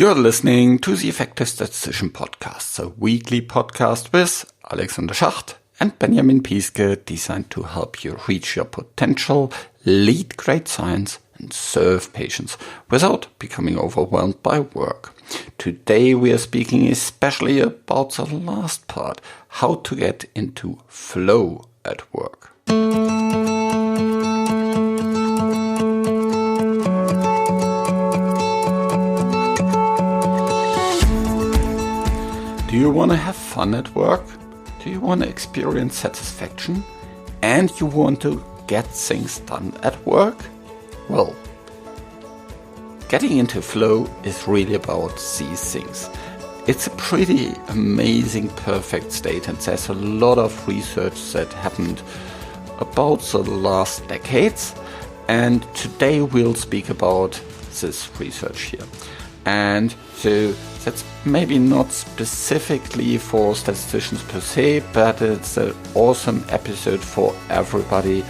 You're listening to the Effective Statistician Podcast, a weekly podcast with Alexander Schacht and Benjamin Piske, designed to help you reach your potential, lead great science, and serve patients without becoming overwhelmed by work. Today we are speaking especially about the last part, how to get into flow at work. Do you want to have fun at work? Do you want to experience satisfaction? And you want to get things done at work? Well, getting into flow is really about these things. It's a pretty amazing, perfect state, and there's a lot of research that happened about the last decades. And today we'll speak about this research here. And so that's maybe not specifically for statisticians per se, but it's an awesome episode for everybody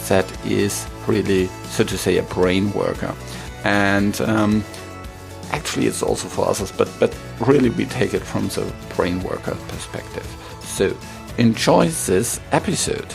that is really, so to say, a brain worker. And actually it's also for others, but really we take it from the brain worker perspective. So enjoy this episode.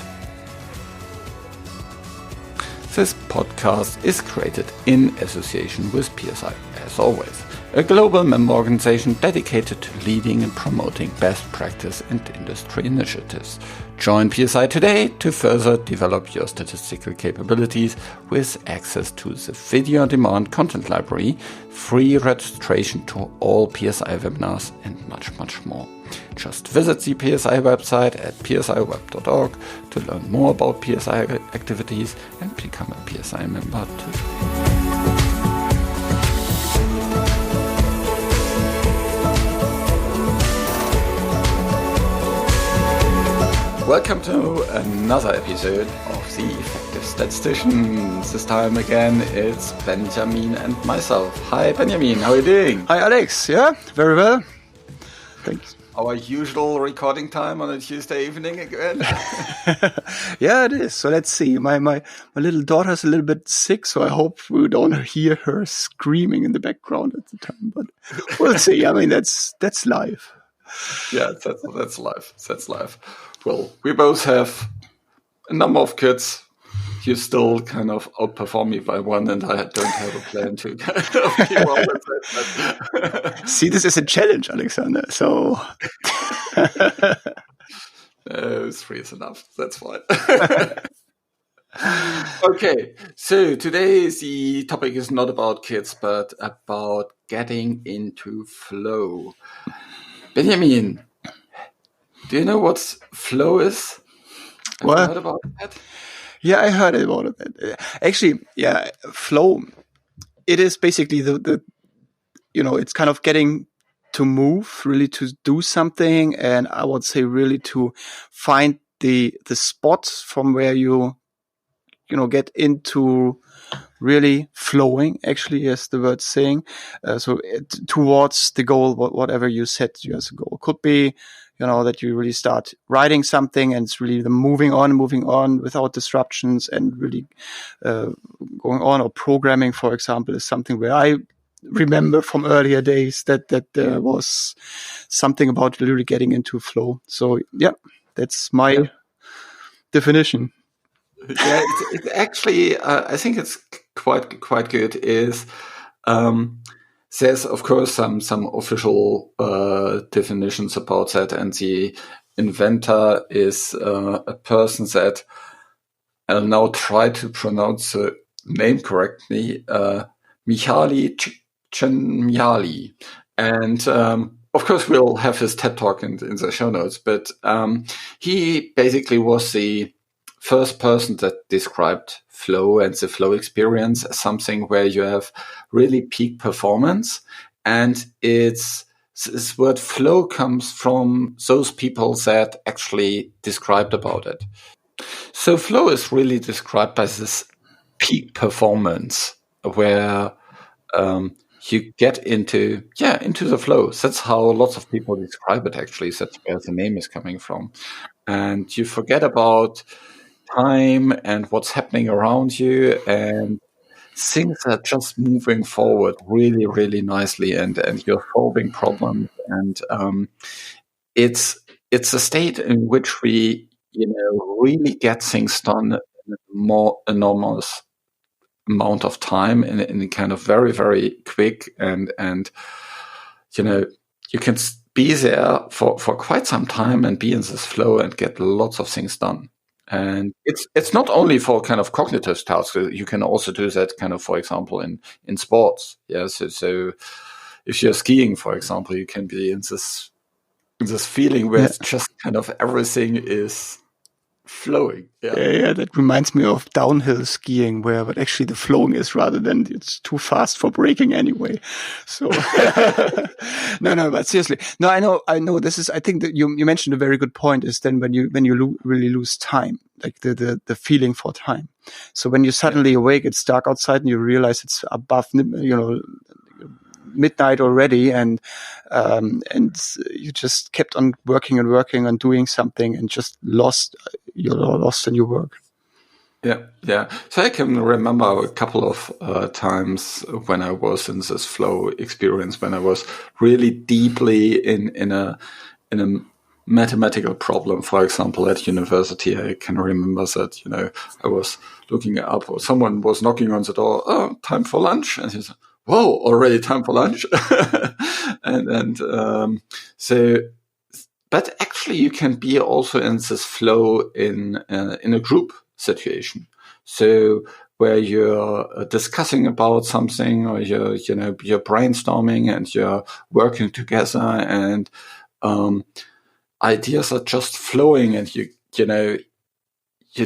This podcast is created in association with PSI, as always, a global member organization dedicated to leading and promoting best practice and industry initiatives. Join PSI today to further develop your statistical capabilities with access to the video-on-demand content library, free registration to all PSI webinars, and much, much more. Just visit the PSI website at psiweb.org to learn more about PSI activities and become a PSI member too. Welcome to another episode of The Effective Statistician. This time again, it's Benjamin and myself. Hi Benjamin, how are you doing? Hi Alex, yeah, very well. Thanks. Our usual recording time on a Tuesday evening again. Yeah, it is. So let's see. My little daughter's a little bit sick, so I hope we don't hear her screaming in the background at the time. But we'll see. I mean, that's life. Yeah, that's life. That's life. Well, we both have a number of kids. You still kind of outperform me by one, and I don't have a plan to kind of keep up with it. See, this is a challenge, Alexander. So 3 is enough. That's fine. Okay, so today the topic is not about kids, but about getting into flow. Benjamin, do you know what flow is? Have you heard about that? Yeah, I heard about it. Actually, yeah, flow. It is basically the it's kind of getting to move, really to do something, and I would say really to find the spot from where you get into really flowing. Actually, as the word's saying, towards the goal, whatever you set you as a goal. Could be that you really start writing something and it's really the moving on without disruptions and really going on. Or programming, for example, is something where I remember from earlier days that there was something about really getting into flow. So yeah, that's my definition. Yeah, it's actually, I think it's quite good. Is there's of course some official definitions about that, and the inventor is a person that I'll now try to pronounce the name correctly, Mihaly Csikszentmihalyi, and of course we'll have his TED talk in the show notes. But he basically was the first person that described flow and the flow experience as something where you have really peak performance. And this word flow comes from those people that actually described about it. So flow is really described by this peak performance where you get into the flow. That's how lots of people describe it, actually. That's where the name is coming from. And you forget about time and what's happening around you, and things are just moving forward really, really nicely, and you're solving problems, and it's a state in which we, really get things done in a more enormous amount of time in a kind of very, very quick, and you can be there for quite some time and be in this flow and get lots of things done. And it's not only for kind of cognitive tasks. You can also do that kind of, for example, in sports. Yeah. So if you're skiing, for example, you can be in this feeling where it's just kind of everything is flowing. Yeah, that reminds me of downhill skiing, but actually the flowing is rather than it's too fast for braking anyway. So no, but seriously, no, I know. This is, I think that you mentioned a very good point. Is then when you really lose time, like the feeling for time. So when you suddenly awake, it's dark outside, and you realize it's above, midnight already, and you just kept on working and working and doing something, and just you're lost in your work. Yeah. So I can remember a couple of times when I was in this flow experience, when I was really deeply in a mathematical problem, for example, at university. I can remember that, I was looking up, or someone was knocking on the door. Oh, time for lunch. And he said, whoa, already time for lunch. So, but actually you can be also in this flow in a group situation. So where you're discussing about something, or you're brainstorming and you're working together, and ideas are just flowing, and you're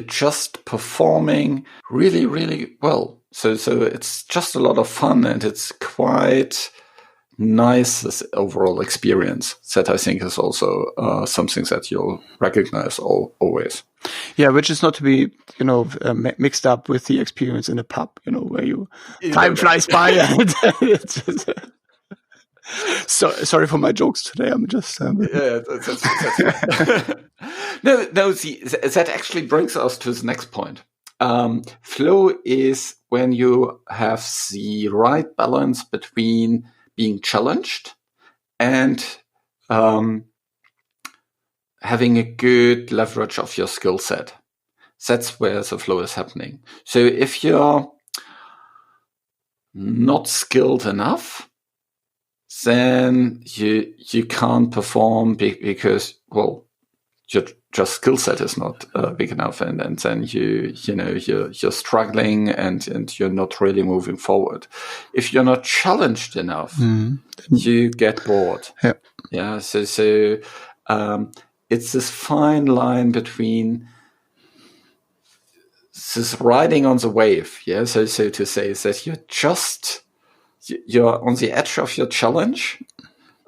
just performing really, really well. So it's just a lot of fun, and it's quite nice, this overall experience, that I think is also something that you'll recognize always. Yeah, which is not to be, mixed up with the experience in a pub, where time flies by. And so sorry for my jokes today. I'm just that's No. See, that actually brings us to the next point. Flow is when you have the right balance between being challenged and having a good leverage of your skill set. That's where the flow is happening. So if you're not skilled enough, then you can't perform because, well, your just skill set is not big enough, and then you're struggling, and you're not really moving forward. If you're not challenged enough, you get bored. Yeah. So it's this fine line between this riding on the wave. Yeah. So to say is that you're on the edge of your challenge,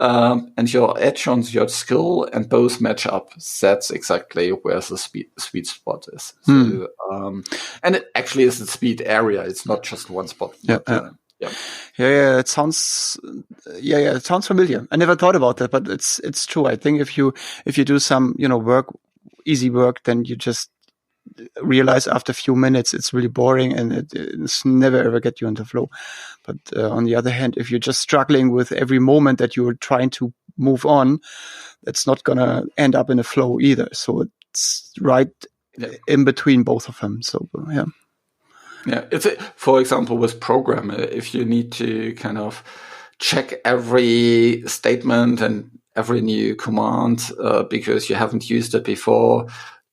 and your edge on your skill, and both match up. That's exactly where the sweet spot is. So, and it actually is the speed area. It's not just one spot. Yeah. It sounds. It sounds familiar. I never thought about that, but it's true. I think if you do some easy work, then you just realize after a few minutes it's really boring, and it's never ever get you into flow. But on the other hand, if you're just struggling with every moment that you're trying to move on, that's not gonna end up in a flow either. So it's right in between both of them. So it's for example with program, if you need to kind of check every statement and every new command because you haven't used it before,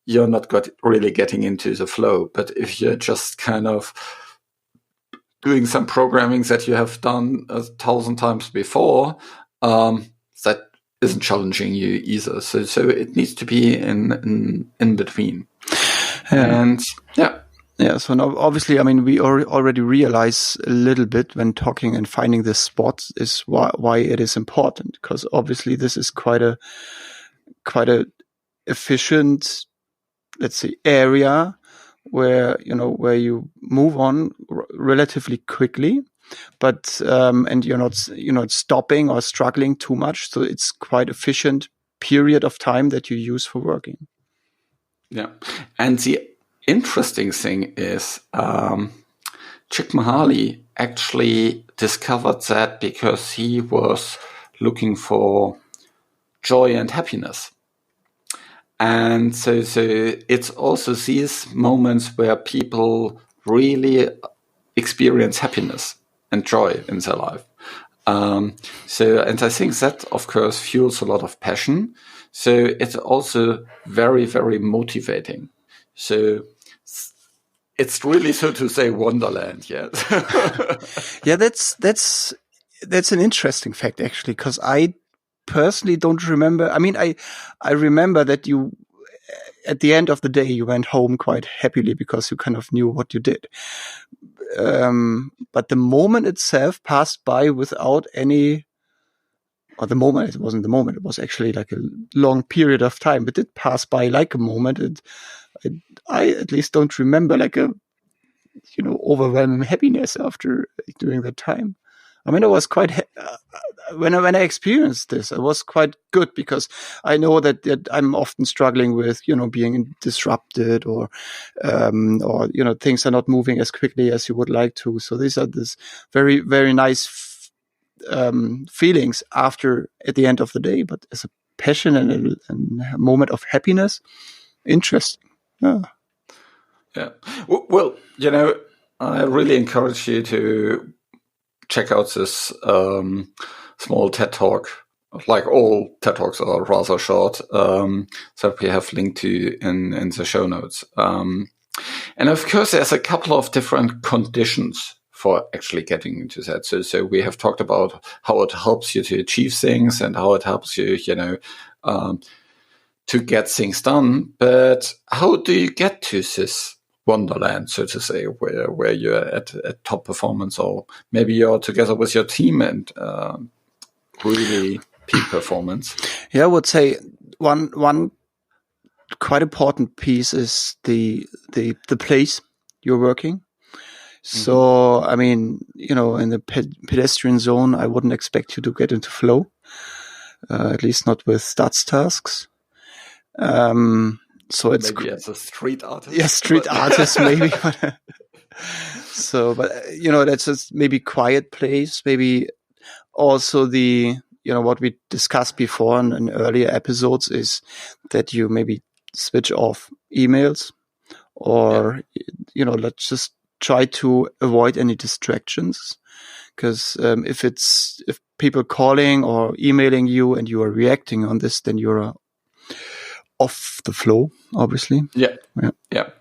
you're not really getting into the flow. But if you're just kind of doing some programming that you have done 1,000 times before, that isn't challenging you either. So it needs to be in between. And so now, obviously, I mean, we already realize a little bit when talking and finding this spot is why it is important, because obviously this is quite a efficient, let's say, area where you move on relatively quickly, but and you're not stopping or struggling too much. So it's quite efficient period of time that you use for working. Yeah, and the interesting thing is Csikszentmihalyi actually discovered that because he was looking for joy and happiness. And so it's also these moments where people really experience happiness and joy in their life. And I think that, of course, fuels a lot of passion. So it's also very, very motivating. So it's really, so to say, Wonderland, yes. Yeah, that's an interesting fact, actually, because I personally don't remember. I mean, I remember that you, at the end of the day, you went home quite happily because you kind of knew what you did. But the moment itself passed by without any, or the moment, it wasn't the moment, it was actually like a long period of time, but it passed by like a moment. I at least don't remember like a, overwhelming happiness after doing that time. I mean, I was quite, when I experienced this, it was quite good because I know that I'm often struggling with, being disrupted or things are not moving as quickly as you would like to. So these are this very, very nice, feelings at the end of the day, but as a passion and a moment of happiness, interesting. Yeah. Yeah. Well, I really encourage you to check out this small TED Talk. Like all TED Talks are rather short, that we have linked to in the show notes. And of course, there's a couple of different conditions for actually getting into that. So we have talked about how it helps you to achieve things and how it helps you, to get things done. But how do you get to this Wonderland, so to say, where you're at top performance, or maybe you're together with your team and really peak performance? Yeah, I would say one quite important piece is the place you're working. So, I mean, in the pedestrian zone, I wouldn't expect you to get into flow, at least not with stats tasks. So it's maybe as a street artist. Yeah, street artist maybe. So, but that's just maybe quiet place. Maybe also what we discussed before in earlier episodes is that you maybe switch off emails, or let's just try to avoid any distractions. Because if people calling or emailing you and you are reacting on this, then you're off the flow, obviously. Yeah.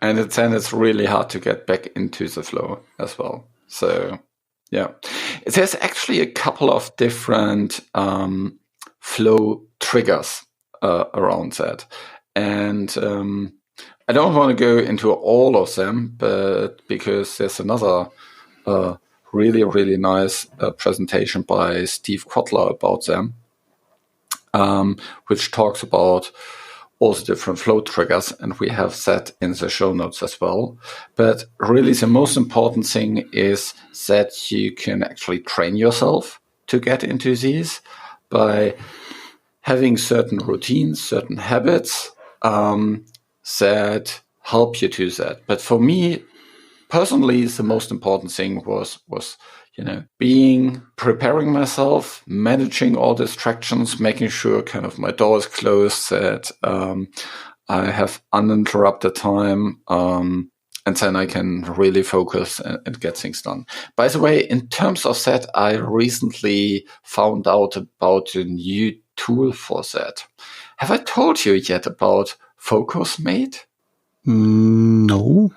And it's really hard to get back into the flow as well. So, yeah. There's actually a couple of different flow triggers around that. And I don't want to go into all of them, but because there's another really, really nice presentation by Steve Kotler about them, which talks about all the different flow triggers, and we have that in the show notes as well. But really the most important thing is that you can actually train yourself to get into these by having certain routines, certain habits that help you to that. But for me, personally, the most important thing was preparing myself, managing all distractions, making sure kind of my door is closed, that I have uninterrupted time, and then I can really focus and get things done. By the way, in terms of that, I recently found out about a new tool for that. Have I told you yet about FocusMate? No.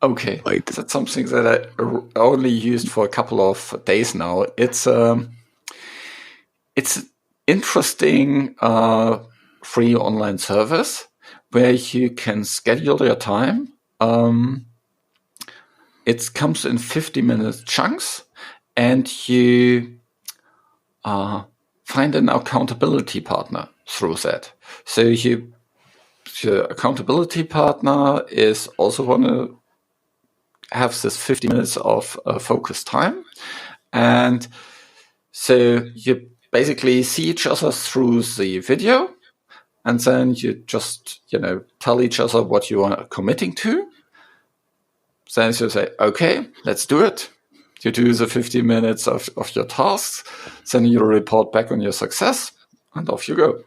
Okay, that's something that I only used for a couple of days now. It's interesting free online service where you can schedule your time. It comes in 50-minute chunks, and you find an accountability partner through that. So your accountability partner is also going to have this 50 minutes of focused time. And so you basically see each other through the video, and then you just, tell each other what you are committing to. then you say, okay, let's do it. You do the 50 minutes of your tasks, then you report back on your success, and off you go.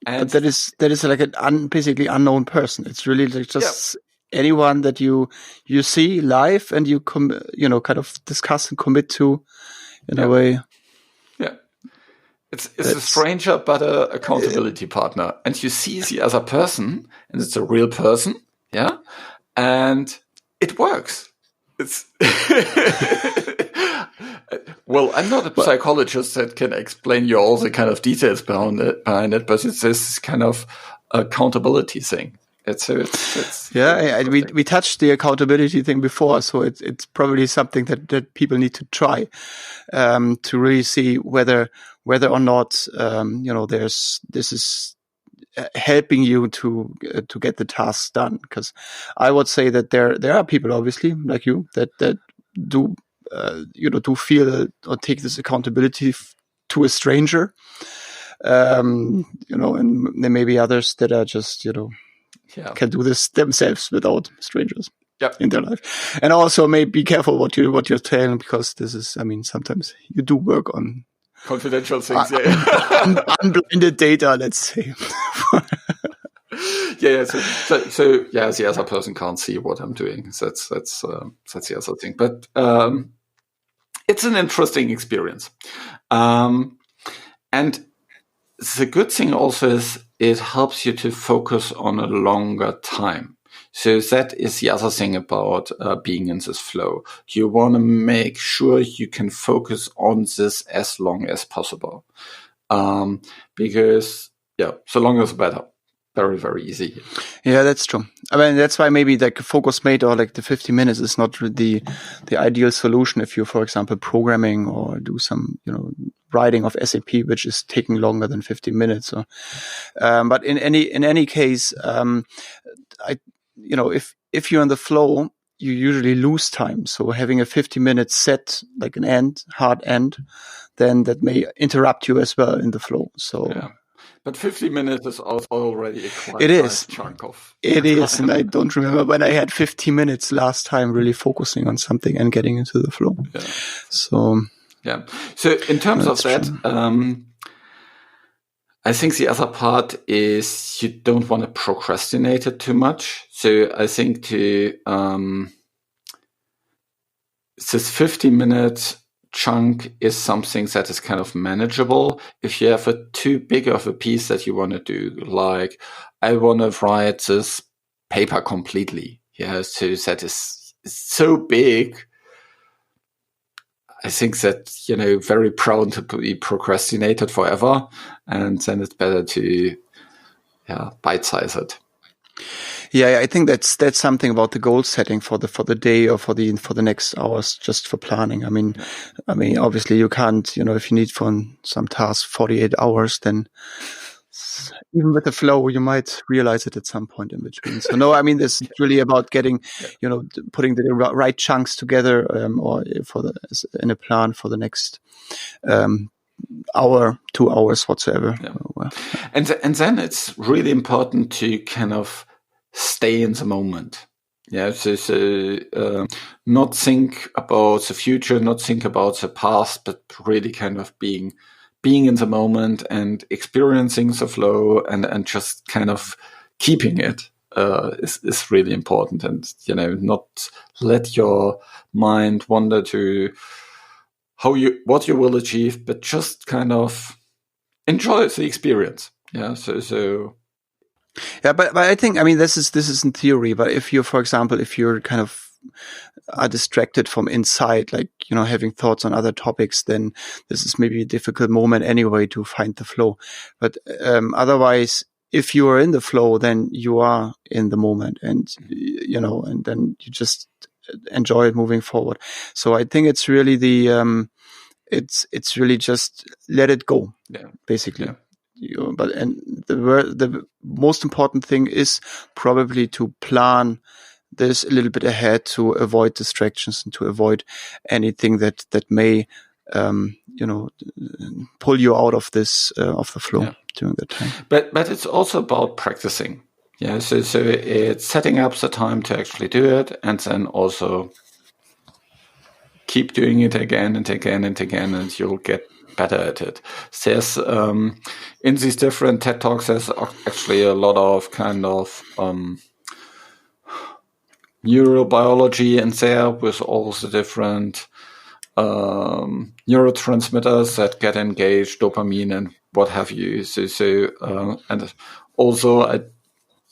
And but that is like an basically unknown person. It's really like just anyone that you see live and you kind of discuss and commit to in a way. Yeah. It's a stranger, but a accountability partner. And you see the other person, and it's a real person. Yeah. And it works. It's well, I'm not a psychologist that can explain you all the kind of details behind it, but it's this kind of accountability thing. We touched the accountability thing before, so it's probably something that people need to try to really see whether or not this is helping you to get the tasks done. Because I would say that there are people, obviously, like you, that do do feel or take this accountability to a stranger, and there may be others that are just can do this themselves without strangers in their life. And also, maybe be careful what you're telling, because this is, sometimes you do work on confidential things, unblinded data, let's say. So the other person can't see what I'm doing. That's the other thing. But it's an interesting experience. And the good thing also is it helps you to focus on a longer time. So that is the other thing about being in this flow. You want to make sure you can focus on this as long as possible. Because, so long as better. Very, very easy. Yeah, that's true. That's why maybe like a focus mate or like the 50 minutes is not the ideal solution if you're, for example, programming or do some, writing of SAP, which is taking longer than 50 minutes. So, but in any case, if you're in the flow, you usually lose time. So having a 50-minute set, like an hard end, then that may interrupt you as well in the flow. So. Yeah. But 50 minutes is also already a quite nice chunk of It is, and I don't remember when I had 50 minutes last time really focusing on something and getting into the flow. Yeah. So in terms of that, I think the other part is you don't want to procrastinate it too much. So I think this 50 minutes chunk is something that is kind of manageable. If you have a too big of a piece that you want to do, like I want to write this paper completely, so that is so big. I think that very prone to be procrastinated forever, and then it's better to bite size it. Yeah, I think that's something about the goal setting for the day or for the next hours, just for planning. I mean, obviously you can't, if you need for some task 48 hours, then even with the flow, you might realize it at some point in between. So no, this is really about getting, putting the right chunks together, or in a plan for the next hour, 2 hours, whatsoever. Yeah. And then it's really important to kind of stay in the moment. Yeah, so not think about the future, not think about the past, but really kind of being in the moment and experiencing the flow and just kind of keeping it is really important. And not let your mind wander to what you will achieve, but just kind of enjoy the experience. Yeah, so. Yeah, but I think, this is in theory, but if you're, for example, if you're kind of are distracted from inside, like, having thoughts on other topics, then this is maybe a difficult moment anyway to find the flow. But otherwise, if you are in the flow, then you are in the moment and, and then you just enjoy it moving forward. So I think it's really it's really just let it go, basically. Yeah. The most important thing is probably to plan this a little bit ahead to avoid distractions and to avoid anything that may pull you out of this of the flow during that time. But it's also about practicing. Yeah, so it's setting up the time to actually do it, and then also keep doing it again and again and again, and you'll get better at it. There's in these different TED Talks, there's actually a lot of kind of neurobiology in there with all the different neurotransmitters that get engaged, dopamine and what have you. And also I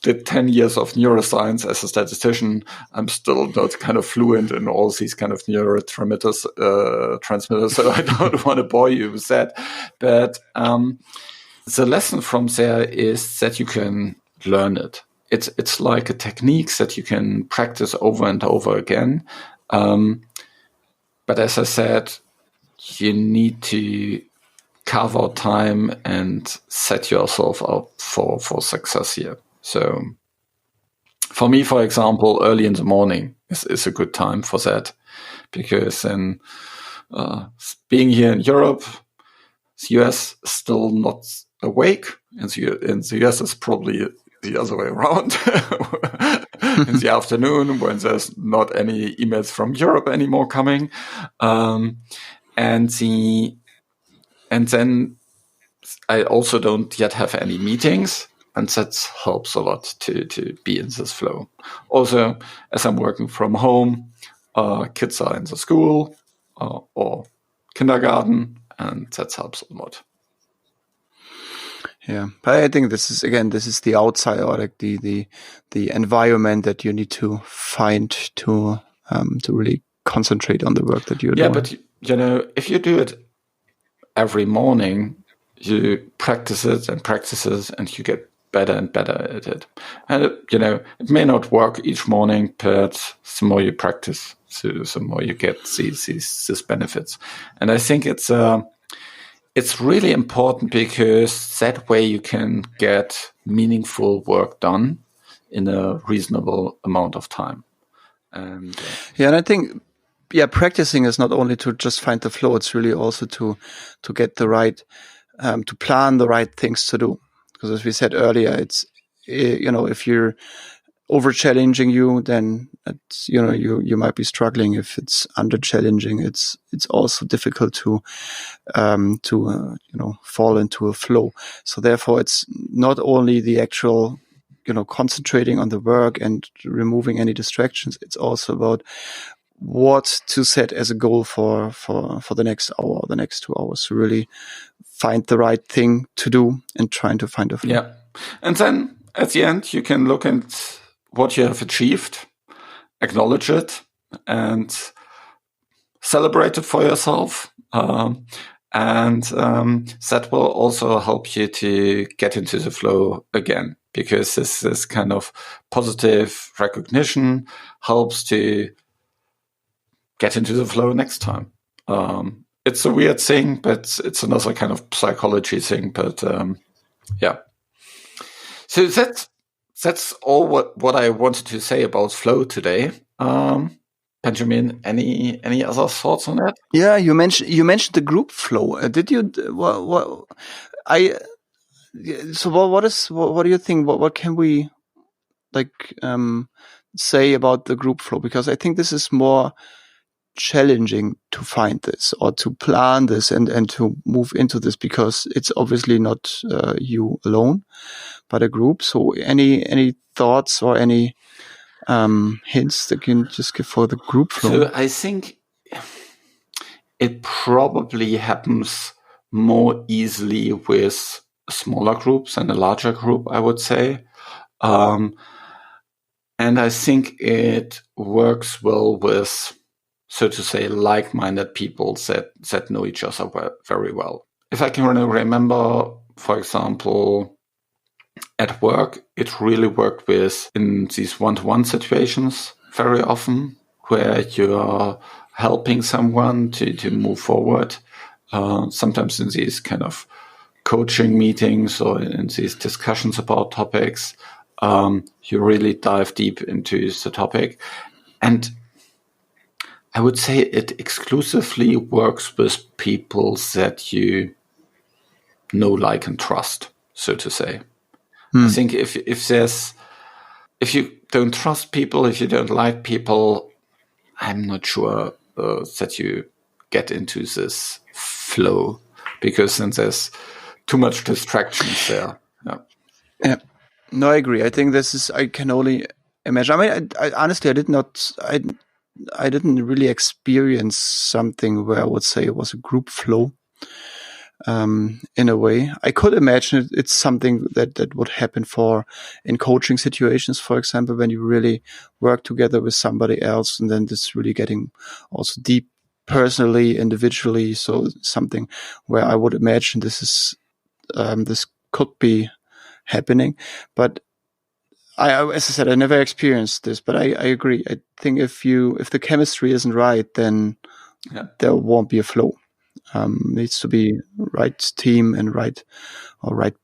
did 10 years of neuroscience as a statistician. I'm still not kind of fluent in all these kind of neurotransmitters, so I don't want to bore you with that. But the lesson from there is that you can learn it. It's like a technique that you can practice over and over again. But as I said, you need to carve out time and set yourself up for success here. So for me, for example, early in the morning is a good time for that, because then being here in Europe, the US is still not awake. In the US, it's probably the other way around. In the afternoon, when there's not any emails from Europe anymore coming, and then I also don't yet have any meetings, and that helps a lot to be in this flow. Also, as I'm working from home, kids are in the school or kindergarten, and that helps a lot. Yeah, but I think this is the outside, or like the environment that you need to find to really concentrate on the work that you're doing. Yeah, but if you do it every morning, you practice it, and you get better and better at it. And it may not work each morning, but the more you practice, the more you get these benefits. And I think it's really important, because that way you can get meaningful work done in a reasonable amount of time. And and I think practicing is not only to just find the flow; it's really also to get the right to plan the right things to do. Because as we said earlier, it's if you're over challenging you, then it's, you might be struggling. If it's under challenging, it's also difficult to fall into a flow. So therefore, it's not only the actual concentrating on the work and removing any distractions. It's also about what to set as a goal for the next hour or the next 2 hours, to really find the right thing to do and trying to find a flow. Yeah. And then at the end, you can look at what you have achieved, acknowledge it, and celebrate it for yourself. And that will also help you to get into the flow again, because this kind of positive recognition helps to get into the flow next time. It's a weird thing, but it's another kind of psychology thing. But yeah. So that's all what I wanted to say about flow today. Benjamin, any other thoughts on that? Yeah, you mentioned the group flow. Did you? What do you think? What can we say about the group flow? Because I think this is more challenging to find this, or to plan this, and to move into this, because it's obviously not you alone, but a group. So any thoughts or any hints that you can just give for the group flow? So I think it probably happens more easily with smaller groups than a larger group, I would say. And I think it works well with, so to say, like-minded people that know each other very well. If I can remember, for example, at work, it really worked in these one-to-one situations very often, where you're helping someone to move forward. Sometimes in these kind of coaching meetings or in these discussions about topics, you really dive deep into the topic. And I would say it exclusively works with people that you know, like, and trust, so to say. I think if there's if you don't trust people, if you don't like people, I'm not sure that you get into this flow, because then there's too much distractions there. Yeah. No, I agree. I think I can only imagine. I mean, I honestly, I didn't really experience something where I would say it was a group flow. In a way, I could imagine it's something that would happen in coaching situations, for example, when you really work together with somebody else, and then it's really getting also deep personally, individually. So something where I would imagine this could be happening. But as I said, I never experienced this, but I agree. I think if the chemistry isn't right, then there won't be a flow. Needs to be right team and right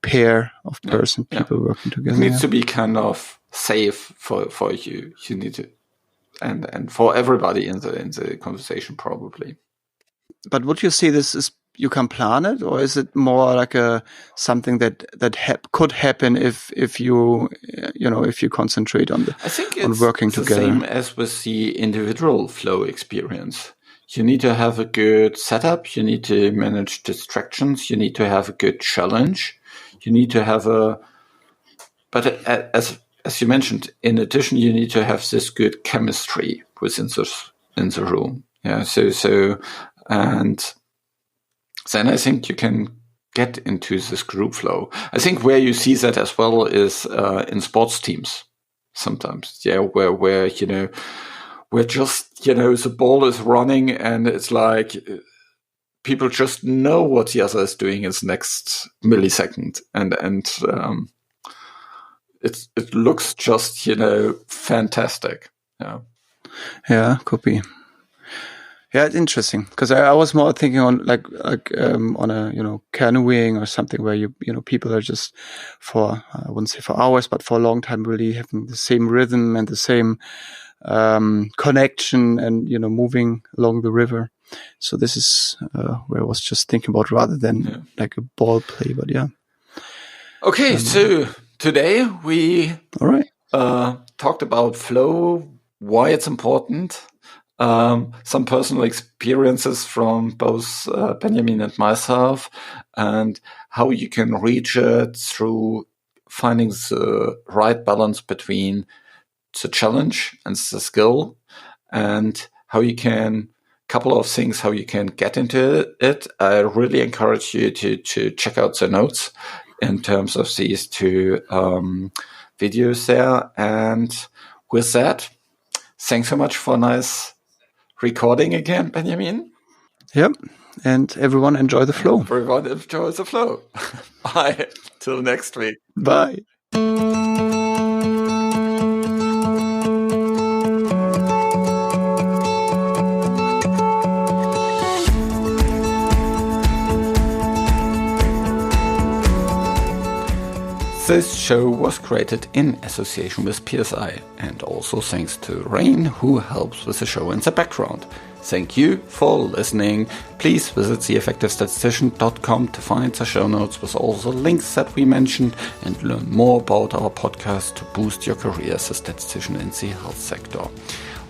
pair of people working together. It needs to be kind of safe for you. You need to, and for everybody in the conversation, probably. But would you say this is, you can plan it, or is it more like something that could happen if you concentrate on working together? I think it's the same as with the individual flow experience. You need to have a good setup. You need to manage distractions. You need to have a good challenge. You need to have but as you mentioned, in addition, you need to have this good chemistry within the room. Yeah. So, and then I think you can get into this group flow. I think where you see that as well is in sports teams sometimes. Yeah, where where just, the ball is running and it's like people just know what the other is doing in the next millisecond. And it looks just, fantastic. Yeah. Yeah, could be. Yeah, it's interesting, because I was more thinking on like on a canoeing or something where people are just I wouldn't say for hours, but for a long time really having the same rhythm and the same connection and moving along the river. So this is where I was just thinking about, rather than like a ball play. But yeah. Okay, so today we talked about flow, why it's important. Some personal experiences from both Benjamin and myself, and how you can reach it through finding the right balance between the challenge and the skill, and how you can get into it. I really encourage you to check out the notes in terms of these two videos there. And with that, thanks so much for a nice recording again, Benjamin. Yep. And everyone enjoy the flow. Everyone enjoy the flow. Bye. Till next week. Bye. This show was created in association with PSI, and also thanks to Rain, who helps with the show in the background. Thank you for listening. Please visit theeffectivestatistician.com to find the show notes with all the links that we mentioned and learn more about our podcast to boost your career as a statistician in the health sector.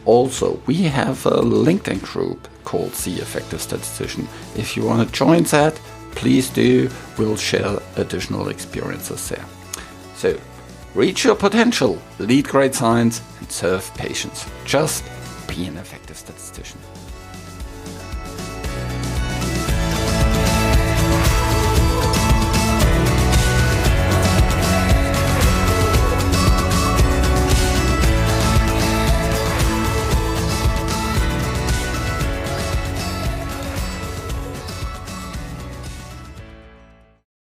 Also, we have a LinkedIn group called The Effective Statistician. If you want to join that, please do. We'll share additional experiences there. So, reach your potential, lead great science, and serve patients. Just be an effective statistician.